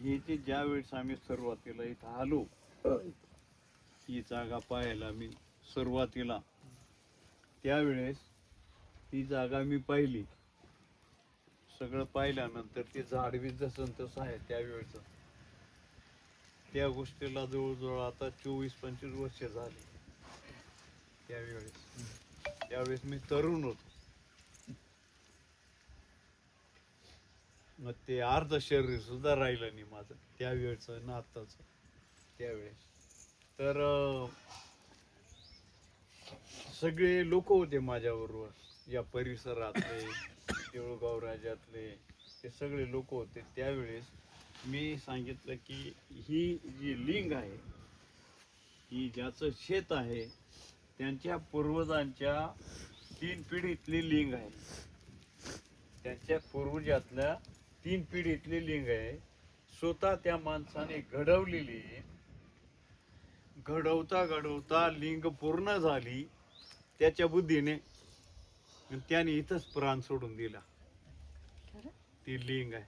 हे जे ज्या वेळेस आम्ही सुरुवातीला इथं आलो, ही जागा पाहायला मी सुरुवातीला त्यावेळेस ती जागा मी पाहिली. सगळं पाहिल्यानंतर ते झाड बी जसं तसं आहे त्यावेळेस. त्या गोष्टीला जवळजवळ आता 24-25 वर्ष झाली. त्यावेळेस मी तरुण होतो. मग ते अर्ध शरीर सुद्धा राहिलं नाही माझं त्यावेळेचं ना आताच. त्यावेळेस तर सगळे लोक होते माझ्याबरोबर, या परिसरातले, देऊळगाव राजातले ते सगळे लोक होते. त्यावेळेस मी सांगितलं की ही जी लिंग आहे, ही ज्याचं शेत आहे, त्यांच्या पूर्वजांच्या 3 पिढीतली लिंग आहे. त्यांच्या पूर्वजातल्या 3 पिढीतली लिंग आहे. स्वतः त्या माणसाने घडवलेली. घडवता घडवता लिंग पूर्ण झाली त्याच्या बुद्धीने, त्याने इथंच प्राण सोडून दिला. ती लिंग आहे,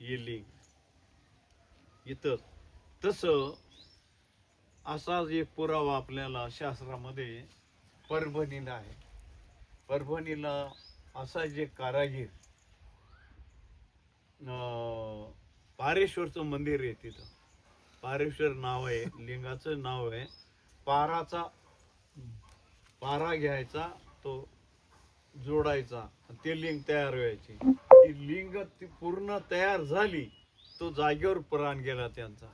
ही लिंग इथं. तसं असाच एक पुरावा आपल्याला शास्त्रामध्ये परभणीला आहे. परभणीला असा जे कारागीर, पारेश्वरचं मंदिर आहे तिथं. पारेश्वर नाव आहे, लिंगाचं नाव आहे. पारा घ्यायचा, तो जोडायचा, ते लिंग तयार व्हायची. ती लिंग ती पूर्ण तयार झाली, तो जागेवर प्राण गेला त्यांचा.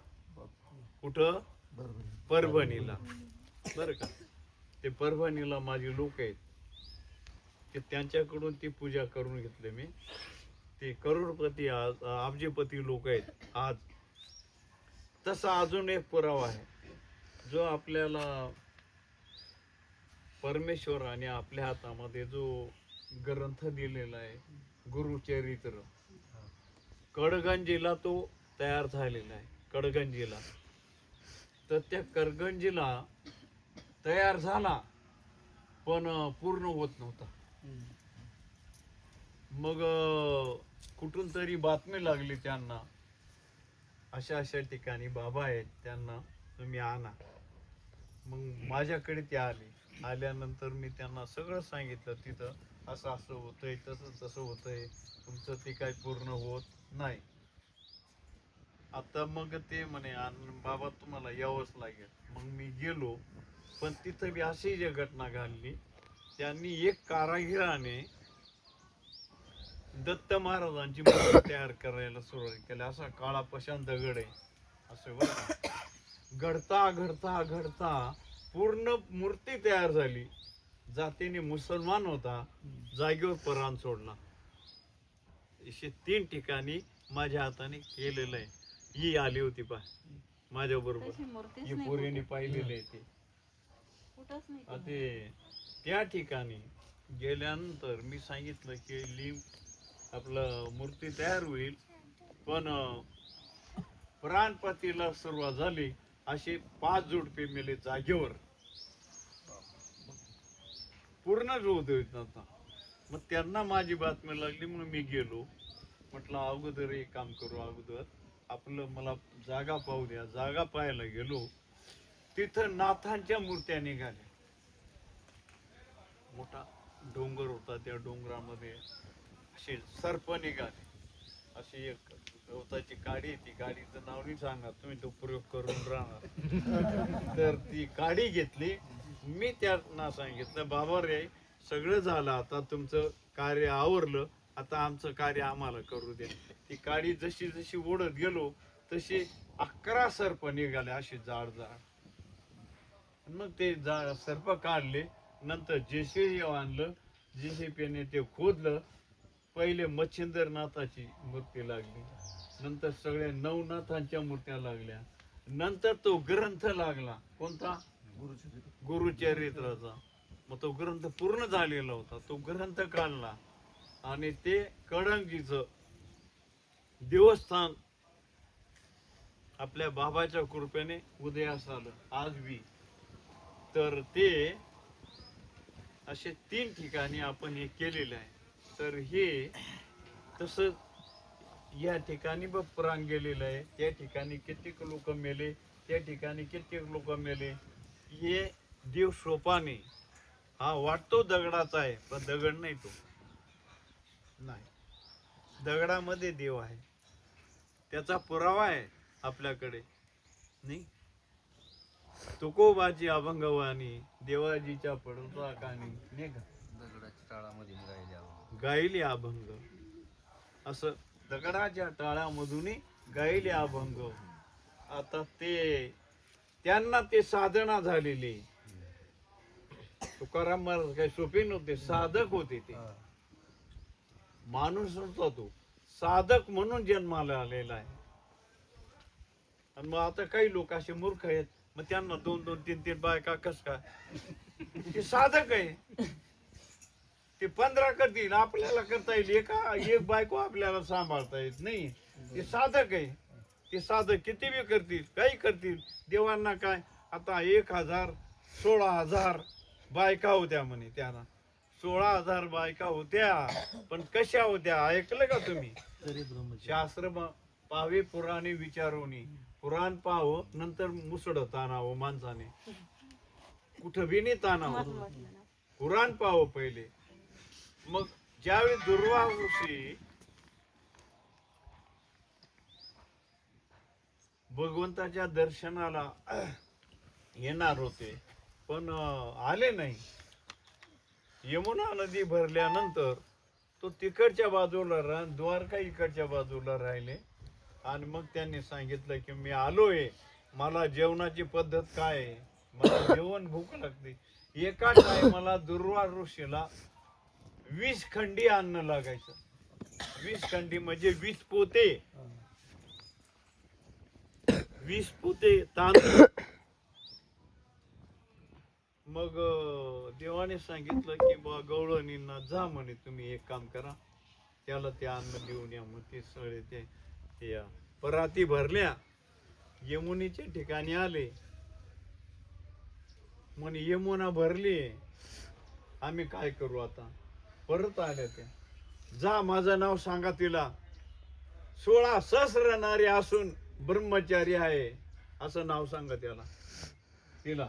कुठं? परभणीला. बरं का, ते परभणीला माझे लोक आहेत, ते त्यांच्याकडून ती पूजा करून घेतली मी. ते करोडपती आज अब्जपती लोक आहेत आज. तसा अजून एक पुरावा आहे जो आपल्याला परमेश्वराने आपल्या हातामध्ये जो ग्रंथ दिलेला आहे, गुरुचरित्र, कडगंजीला तो तयार झालेला आहे. कडगंजीला, तर त्या कडगंजीला तयार झाला पण पूर्ण होत नव्हता. मग कुठून तरी बातमी लागली त्यांना, अशा अशा ठिकाणी बाबा आहेत, त्यांना तुम्ही आणा. मग माझ्याकडे ते आले. आल्यानंतर मी त्यांना सगळं सांगितलं, तिथं असं असं होतंय, तसं तसं होतंय, तुमचं ते काय पूर्ण होत नाही. आता मग ते म्हणे बाबा तुम्हाला यावंच लागेल. मग मी गेलो, पण तिथं बी अशी जी घटना घडली, त्यांनी एक कारागिराने दत्त महाराजांची मूर्ती तयार करायला सुरुवात केली. असा काळा पशान दगड आहे असं बरं. घडता घडता घडता पूर्ण मूर्ती तयार झाली. जातीने मुसलमान होता, जागेवर प्राण सोडला. असे 3 ठिकाणी माझ्या हाताने केलेलं आहे. ही आली होती पा माझ्या बरोबर, ही पोरीने पाहिलेली आहे ते. त्या ठिकाणी गेल्यानंतर मी सांगितलं की लिंग आपलं मूर्ती तयार होईल, पण प्राणपतीला सुरुवात झाली. असे 5 जोडपे मेले जागेवर, पूर्ण जोड नव्हता. मग त्यांना माझी बातमी लागली, म्हणून मी गेलो. म्हटलं अगोदर एक काम करू, अगोदर आपलं मला जागा पाहू द्या. जागा पाहायला गेलो, तिथं नाथांच्या मूर्त्या निघाल्या. मोठा डोंगर होता, त्या डोंगरामध्ये असे सर्प निघाले. अशी एक गवताची काडी, ती काडीचं नाव नाही सांगा, तुम्ही तो प्रयोग करून राहणार. तर ती काडी घेतली. मी त्यांना सांगितलं, बाबा रे सगळं झालं, आता तुमचं कार्य आवरलं, आता आमचं कार्य आम्हाला करू द्या. ती काडी जशी जशी ओढत गेलो तशी 11 सर्प निघाले, असे जाड जाड. मग ते सर्प काढले. नंतर जेसीबी आणलं, जेसीबीने ते खोदलं. पहिले मच्छिंद्रनाथाची मूर्ती लागली, नंतर सगळ्या नवनाथांच्या मूर्त्या लागल्या, नंतर तो ग्रंथ लागला. कोणता? गुरुचरित्राचा. मग तो ग्रंथ पूर्ण झालेला होता. तो ग्रंथ काढला आणि ते कडंगीचं देवस्थान आपल्या बाबाच्या कृपेने उदयास आलं आज बी. तर ते असे 3 ठिकाणी आपण हे केलेलं आहे. तर हे तसं या ठिकाणी बघ प्राण गेलेलं आहे, त्या ठिकाणी कित्येक लोक मेले, त्या ठिकाणी कित्येक लोक मेले. हे देव सोपाने, हा वाटतो दगडाचा आहे पण दगड नाही, तो नाही, दगडामध्ये देव आहे, त्याचा पुरावा आहे आपल्याकडे. नाही, तुकोबाची अभंगवाणी, देवाजीच्या पडता कानी, नाही का, दगडाच्या टाळामध्ये गायले अभंग. असं दगडाच्या टाळ्यामधून गायले अभंग. आता ते त्यांना ते साधना झालेली. तुकाराम महाराज काही सोपे नव्हते, साधक होते ते. माणूस नव्हता तो, साधक म्हणून जन्माला आलेला आहे. आणि मग आता काही लोक असे मूर्ख आहेत, मग त्यांना 2-2, 3-3 बायका कस काय? ते साधक आहे, ते 15 करतील, आपल्याला करता येईल एक बायको आपल्याला सांभाळता येत नाही. ते साधक आहे, ते साधक किती बी करतील, काही करतील. देवांना काय, आता 1000, 16,000 बायका होत्या म्हणे त्यांना, 16,000 बायका होत्या, पण कशा होत्या ऐकलं का तुम्ही? शास्त्र पाहावे पुराणे विचारोनी, पुराण पाहावं नंतर मुसड ताणावं माणसाने, कुठं बी नाही ताणावं, पुराण पाहावं पहिले. मग ज्यावेळी दुर्वास ऋषी भगवंताच्या दर्शनाला येणार होते पण आले नाही. यमुना नदी भरल्यानंतर तो तिकडच्या बाजूला द्वारका इकडच्या बाजूला राहिले. आणि मग त्यांनी सांगितलं की मी आलोय, मला जेवणाची पद्धत काय आहे, मला जेवण भूक लागते. एका टायमाला दुर्वास ऋषीला 20 खंडी अन्न लागायचं. 20 खंडी म्हणजे 20 पोते, 20 पोते तांदूळ. मग देवाने सांगितलं की बा गवळणींना जा म्हणे, तुम्ही एक काम करा, त्याला ते अन्न देऊन या. मग ते सगळे ते पराती भरल्या, यमुनेच्या ठिकाणी आले. म्हणे यमुना भरली, आम्ही काय करू आता? परत आल्या त्या. जा, माझं नाव सांगा तिला, 16 सहस्र नारी असून ब्रह्मचारी आहे असं नाव सांगा त्याला. तिला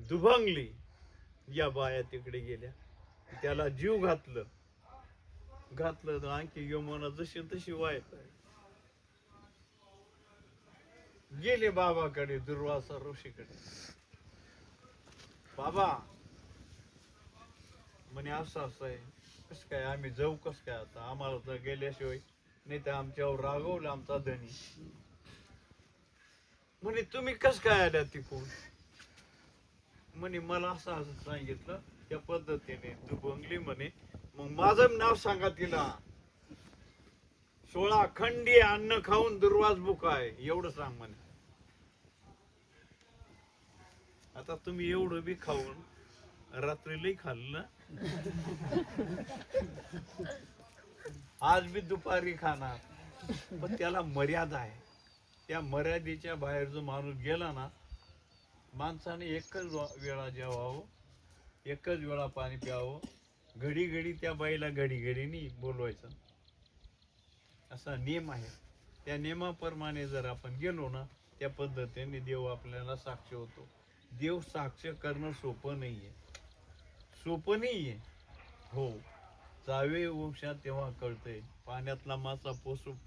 दुभंगली. या बाया तिकडे गेल्या, त्याला जीव घातलं तर आणखी यमुना जशी तशी वाहत आहे. गेले बाबाकडे, दुर्वासा ऋषीकडे. बाबा म्हणे असं असं आहे, कस काय आम्ही जाऊ, कस काय आता, आम्हाला तर गेल्याशिवाय, नाही तर आमच्यावर रागवलं आमचा धनी. म्हणे तुम्ही कस काय आल्या तिकून? म्हणे मला असं असं सांगितलं, त्या पद्धतीने तू बंगली म्हणे. मग माझं नाव सांगा तिला. 16 खंडी अन्न खाऊन दुर्वास बुका आहे एवढं सांग म्हणे. आता तुम्ही एवढं बी खाऊन रात्री लई खाल्लं, आज बी दुपारी खाणार, पण त्याला मर्यादा आहे. त्या मर्यादेच्या बाहेर जो माणूस गेला ना, माणसाने एकच वेळा जेवावं, एकच वेळा पाणी प्यावं, घडी घडी त्या बाईला घडी घडीनी बोलवायचं, असा नियम आहे. त्या नियमाप्रमाणे जर आपण गेलो ना, त्या पद्धतीने देव आपल्याला साक्ष होतो. देव साक्ष करणं सोपं नाहीये, सोपं नाहीये. हो, जावे वंशात तेव्हा कळतंय, पाण्यातला मासा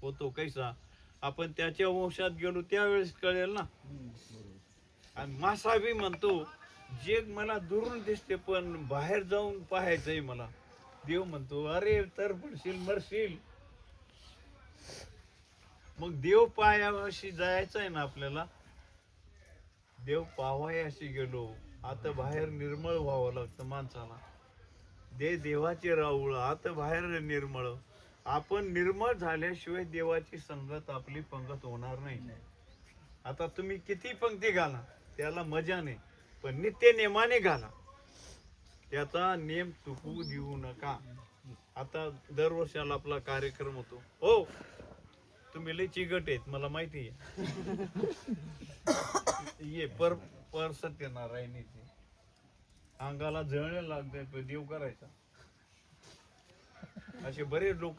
पोतो कैसा, आपण त्याच्या वंशात गेलो त्यावेळेस कळेल ना. आणि मासा बी म्हणतो, जग मला दुरून दिसते पण बाहेर जाऊन पाहायचंय मला. देव म्हणतो, अरे तर पडशील, मरशील. मग देव पायाशी जायचं आहे ना आपल्याला. देव पावायाशी गेलो, आता बाहेर निर्मळ व्हावं लागतं माणसाला. देवाची राऊळ, आता बाहेर निर्मळ. आपण निर्मळ झाल्याशिवाय देवाची संगत आपली पंगत होणार नाही. आता तुम्ही किती पंक्ती घाला, त्याला मजा नाही, पण नित्य नेमाने घाला, त्याचा नेम चुकवू देऊ नका. आता दरवर्षाला आपला कार्यक्रम होतो. हो, तुम्ही लय चिकट आहेत मला माहिती आहे. ये पर सत्यनारायण येते, अंगाला जळणे लागते, देव करायचा. असे बरेच लोक